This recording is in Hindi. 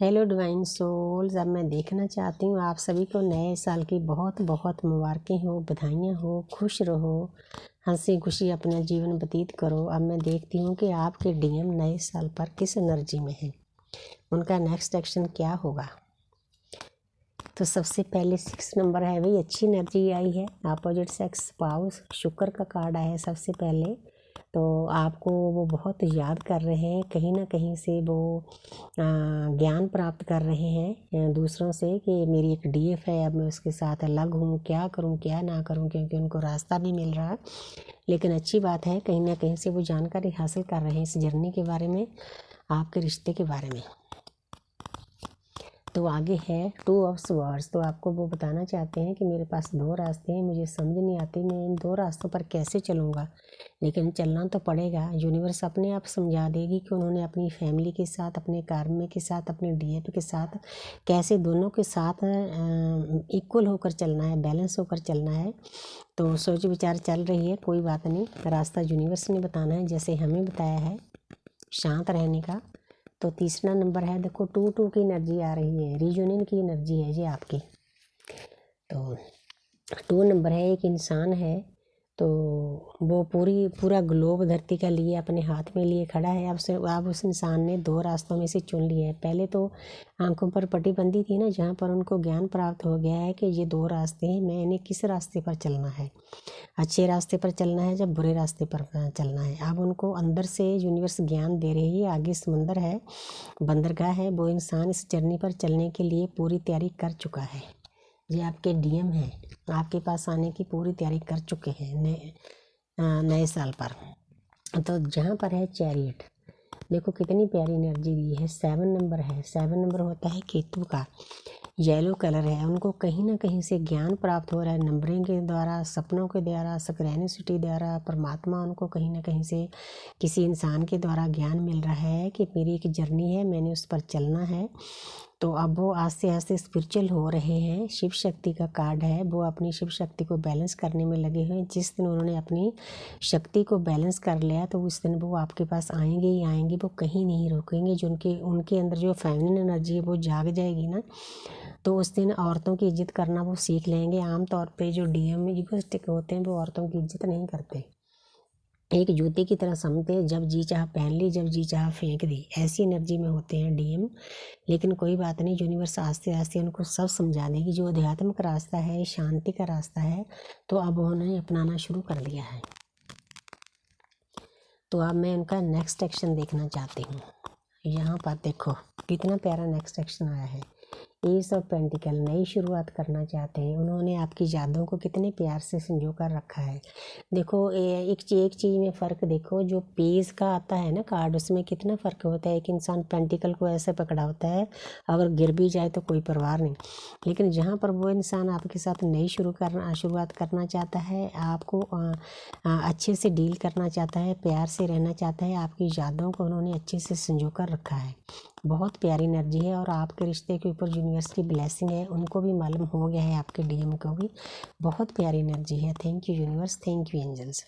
Hello divine souls. अब मैं देखना चाहती हूँ आप सभी को नए साल की बहुत बहुत मुबारकें हो, बधाइयाँ हो, खुश रहो, हंसी खुशी अपना जीवन व्यतीत करो। अब मैं देखती हूँ कि आपके डीएम नए साल पर किस एनर्जी में है, उनका नेक्स्ट एक्शन क्या होगा। तो सबसे पहले 6 नंबर है, भाई अच्छी एनर्जी आई है। अपोजिट सेक्स स्पाउस, शुक्र का कार्ड आया है सबसे पहले। तो आपको वो बहुत याद कर रहे हैं, कहीं ना कहीं से वो ज्ञान प्राप्त कर रहे हैं दूसरों से कि मेरी एक डीएफ है, अब मैं उसके साथ अलग हूँ, क्या करूँ क्या ना करूँ, क्योंकि उनको रास्ता नहीं मिल रहा। लेकिन अच्छी बात है, कहीं ना कहीं से वो जानकारी हासिल कर रहे हैं इस जर्नी के बारे में, आपके रिश्ते के बारे में। तो आगे है 2 ऑफ स्वर्ड्स। तो आपको वो बताना चाहते हैं कि मेरे पास 2 रास्ते हैं, मुझे समझ नहीं आती मैं इन 2 रास्तों पर कैसे चलूँगा, लेकिन चलना तो पड़ेगा। यूनिवर्स अपने आप समझा देगी कि उन्होंने अपनी फैमिली के साथ, अपने कार्य के साथ, अपने डीएफ के साथ कैसे दोनों के साथ इक्वल होकर चलना है, बैलेंस होकर चलना है। तो सोच विचार चल रही है, कोई बात नहीं, रास्ता यूनिवर्स ने बताना है जैसे हमें बताया है शांत रहने का। तो तीसरा नंबर है, देखो 2 की एनर्जी आ रही है, रीयूनियन की एनर्जी है ये आपकी। तो 2 नंबर है, एक इंसान है, तो वो पूरा ग्लोब धरती का लिए अपने हाथ में लिए खड़ा है। अब उस इंसान ने 2 रास्तों में से चुन लिया है। पहले तो आंखों पर पट्टी बंदी थी ना, जहाँ पर उनको ज्ञान प्राप्त हो गया है कि ये 2 रास्ते हैं, मैंने किस रास्ते पर चलना है, अच्छे रास्ते पर चलना है या बुरे रास्ते पर चलना है। अब उनको अंदर से यूनिवर्स ज्ञान दे रही है। आगे समंदर है, बंदरगाह है, वो इंसान इस जर्नी पर चलने के लिए पूरी तैयारी कर चुका है। ये आपके डीएम हैं, आपके पास आने की पूरी तैयारी कर चुके हैं नए साल पर। तो जहाँ पर है चैरियट, देखो कितनी प्यारी एनर्जी दी है। 7 नंबर है, 7 नंबर होता है केतु का, येलो कलर है। उनको कहीं ना कहीं से ज्ञान प्राप्त हो रहा है, नंबरिंग के द्वारा, सपनों के द्वारा, सिंक्रोनिसिटी द्वारा। परमात्मा उनको कहीं ना कहीं से किसी इंसान के द्वारा ज्ञान मिल रहा है कि मेरी एक जर्नी है, मैंने उस पर चलना है। तो अब वो आस्ते आस्ते स्पिरिचुअल हो रहे हैं। शिव शक्ति का कार्ड है, वो अपनी शिव शक्ति को बैलेंस करने में लगे हुए हैं। जिस दिन उन्होंने अपनी शक्ति को बैलेंस कर लिया तो उस दिन वो आपके पास आएंगे ही आएंगे, वो कहीं नहीं रुकेंगे। जो उनके अंदर जो फेमिनिन एनर्जी है वो जाग जाएगी ना, तो उस दिन औरतों की इज्जत करना वो सीख लेंगे। आमतौर पे जो डीएम इगोइस्टिक होते हैं वो औरतों की इज्जत नहीं करते, एक जूते की तरह समझते हैं, जब जी चाह पहन ली, जब जी चाह फेंक दी, ऐसी एनर्जी में होते हैं डीएम। लेकिन कोई बात नहीं, यूनिवर्स आस्ते आस्ते उनको सब समझा देगी। जो अध्यात्म का रास्ता है, शांति का रास्ता है, तो अब उन्होंने अपनाना शुरू कर दिया है। तो अब मैं उनका नेक्स्ट एक्शन देखना चाहती हूँ। यहाँ पर देखो कितना प्यारा नेक्स्ट एक्शन आया है। एस ऑफ पेंटिकल, नई शुरुआत करना चाहते हैं। उन्होंने आपकी यादों को कितने प्यार से संजो कर रखा है। देखो एक चीज़ में फ़र्क देखो, जो पेज का आता है ना कार्ड, उसमें कितना फ़र्क होता है। एक इंसान पेंटिकल को ऐसे पकड़ा होता है, अगर गिर भी जाए तो कोई परवाह नहीं। लेकिन जहाँ पर वो इंसान आपके साथ नई शुरुआत करना चाहता है, आपको अच्छे से डील करना चाहता है, प्यार से रहना चाहता है, आपकी यादों को उन्होंने अच्छे से संजो कर रखा है। बहुत प्यारी एनर्जी है और आपके रिश्ते के ऊपर यूनिवर्स की ब्लेसिंग है, उनको भी मालूम हो गया है, आपके डीएम को भी। बहुत प्यारी एनर्जी है। Thank you universe, thank you angels.